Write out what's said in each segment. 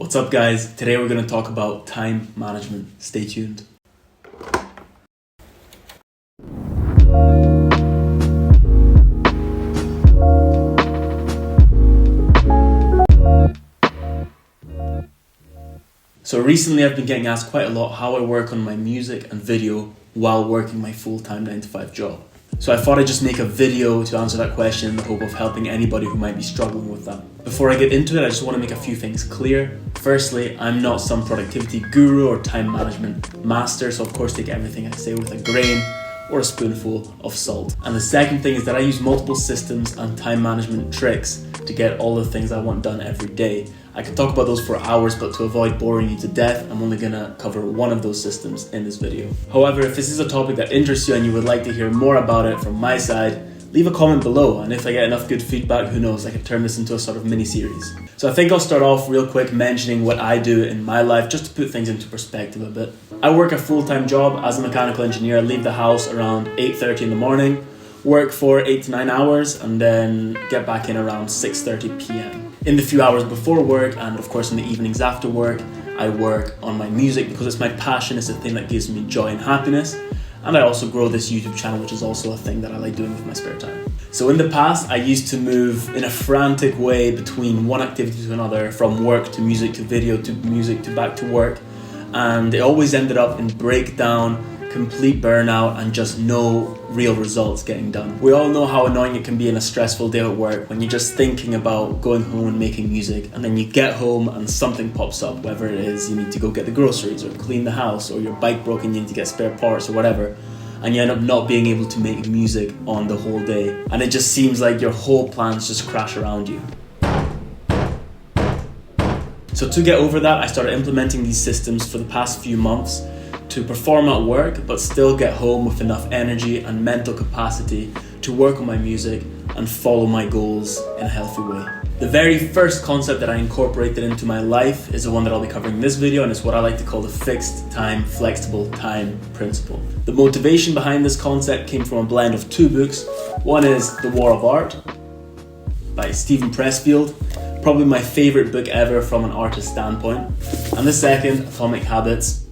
What's up guys? Today we're going to talk about time management. Stay tuned. So recently I've been getting asked quite a lot how I work on my music and video while working my full-time 9-to-5 job. So I thought I'd just make a video to answer that question in the hope of helping anybody who might be struggling with that. Before I get into it, I just want to make a few things clear. Firstly, I'm not some productivity guru or time management master, so of course take everything I say with a grain or a spoonful of salt. And the second thing is that I use multiple systems and time management tricks to get all the things I want done every day. I could talk about those for hours, but to avoid boring you to death, I'm only gonna cover one of those systems in this video. However, if this is a topic that interests you and you would like to hear more about it from my side, leave a comment below, and if I get enough good feedback, who knows, I could turn this into a sort of mini-series. So I think I'll start off real quick mentioning what I do in my life, just to put things into perspective a bit. I work a full-time job as a mechanical engineer. I leave the house around 8:30 in the morning, work for 8 to 9 hours, and then get back in around 6:30 p.m. In the few hours before work, and of course in the evenings after work, I work on my music because it's my passion, it's the thing that gives me joy and happiness. And I also grow this YouTube channel, which is also a thing that I like doing with my spare time. So in the past, I used to move in a frantic way between one activity to another, from work to music to video to music to back to work. And it always ended up in breakdown, complete burnout, and just no real results getting done. We all know how annoying it can be in a stressful day at work when you're just thinking about going home and making music, and then you get home and something pops up, whether it is you need to go get the groceries or clean the house, or your bike broke and you need to get spare parts or whatever, and you end up not being able to make music on the whole day, and it just seems like your whole plans just crash around you. So to get over that, I started implementing these systems for the past few months to perform at work, but still get home with enough energy and mental capacity to work on my music and follow my goals in a healthy way. The very first concept that I incorporated into my life is the one that I'll be covering in this video, and it's what I like to call the fixed time, flexible time principle. The motivation behind this concept came from a blend of two books. One is The War of Art by Steven Pressfield, probably my favorite book ever from an artist standpoint. And the second, Atomic Habits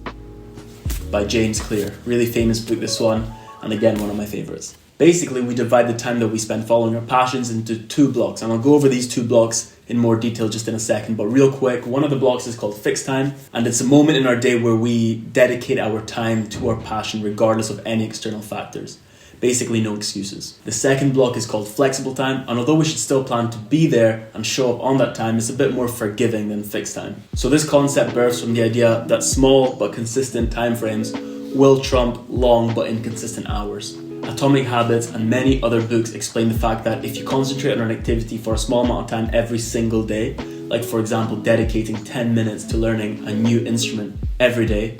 by James Clear. Really famous book, this one, and again, one of my favorites. Basically, we divide the time that we spend following our passions into two blocks, and I'll go over these two blocks in more detail just in a second, but real quick, one of the blocks is called fixed time, and it's a moment in our day where we dedicate our time to our passion regardless of any external factors. Basically, no excuses. The second block is called flexible time, and although we should still plan to be there and show up on that time, it's a bit more forgiving than fixed time. So this concept births from the idea that small but consistent time frames will trump long but inconsistent hours. Atomic Habits and many other books explain the fact that if you concentrate on an activity for a small amount of time every single day, like for example dedicating 10 minutes to learning a new instrument every day,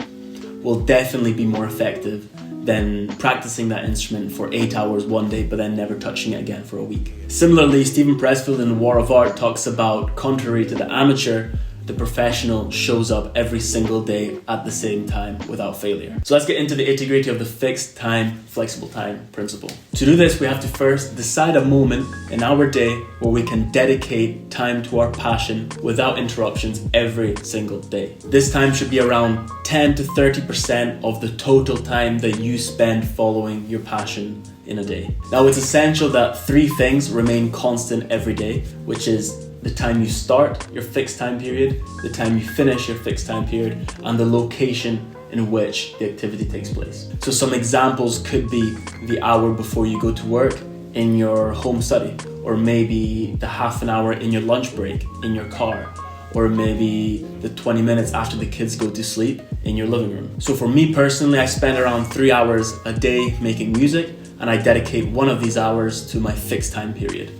will definitely be more effective than practicing that instrument for 8 hours one day but then never touching it again for a week. Similarly, Steven Pressfield in The War of Art talks about, contrary to the amateur, the professional shows up every single day at the same time without failure. So let's get into the nitty-gritty of the fixed time, flexible time principle. To do this, we have to first decide a moment in our day where we can dedicate time to our passion without interruptions every single day. This time should be around 10 to 30% of the total time that you spend following your passion in a day. Now, it's essential that three things remain constant every day, which is the time you start your fixed time period, the time you finish your fixed time period, and the location in which the activity takes place. So some examples could be the hour before you go to work in your home study, or maybe the half an hour in your lunch break in your car, or maybe the 20 minutes after the kids go to sleep in your living room. So for me personally, I spend around 3 hours a day making music, and I dedicate one of these hours to my fixed time period.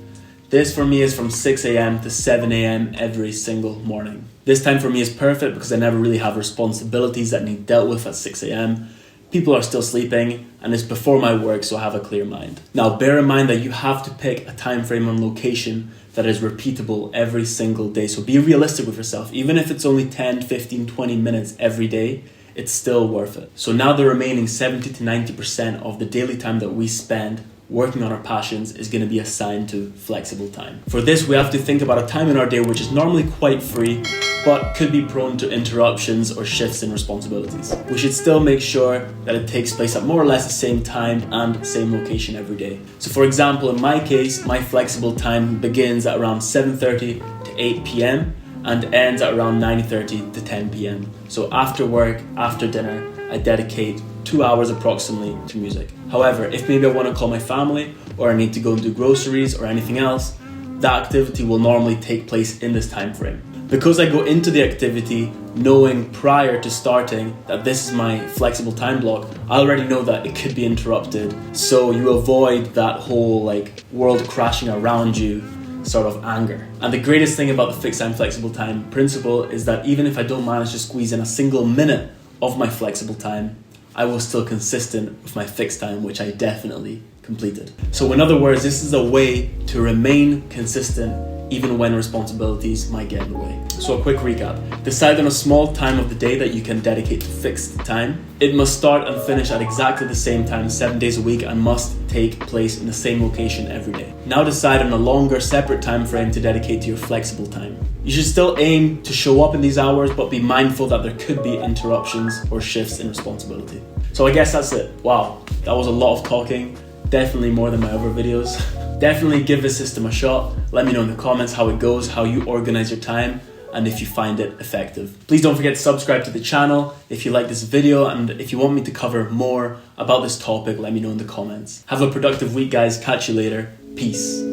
This for me is from 6 a.m. to 7 a.m. every single morning. This time for me is perfect because I never really have responsibilities that need dealt with at 6 a.m. People are still sleeping, and it's before my work, so I have a clear mind. Now, bear in mind that you have to pick a time frame and location that is repeatable every single day. So be realistic with yourself. Even if it's only 10, 15, 20 minutes every day, it's still worth it. So now the remaining 70 to 90% of the daily time that we spend working on our passions is going to be assigned to flexible time. For this, we have to think about a time in our day which is normally quite free, but could be prone to interruptions or shifts in responsibilities. We should still make sure that it takes place at more or less the same time and same location every day. So for example, in my case, my flexible time begins at around 7:30 to 8 p.m. and ends at around 9:30 to 10 p.m. So after work, after dinner, I dedicate 2 hours approximately to music. However, if maybe I want to call my family or I need to go and do groceries or anything else, that activity will normally take place in this time frame. Because I go into the activity knowing prior to starting that this is my flexible time block, I already know that it could be interrupted. So you avoid that whole world crashing around you sort of anger. And the greatest thing about the fixed time flexible time principle is that even if I don't manage to squeeze in a single minute of my flexible time, I was still consistent with my fixed time, which I definitely completed. So in other words, this is a way to remain consistent even when responsibilities might get in the way. So a quick recap. Decide on a small time of the day that you can dedicate to fixed time. It must start and finish at exactly the same time 7 days a week and must take place in the same location every day. Now decide on a longer separate time frame to dedicate to your flexible time. You should still aim to show up in these hours, but be mindful that there could be interruptions or shifts in responsibility. So I guess that's it. Wow, that was a lot of talking. Definitely more than my other videos. Definitely give this system a shot. Let me know in the comments how it goes, how you organize your time, and if you find it effective. Please don't forget to subscribe to the channel if you like this video, and if you want me to cover more about this topic, let me know in the comments. Have a productive week, guys. Catch you later. Peace.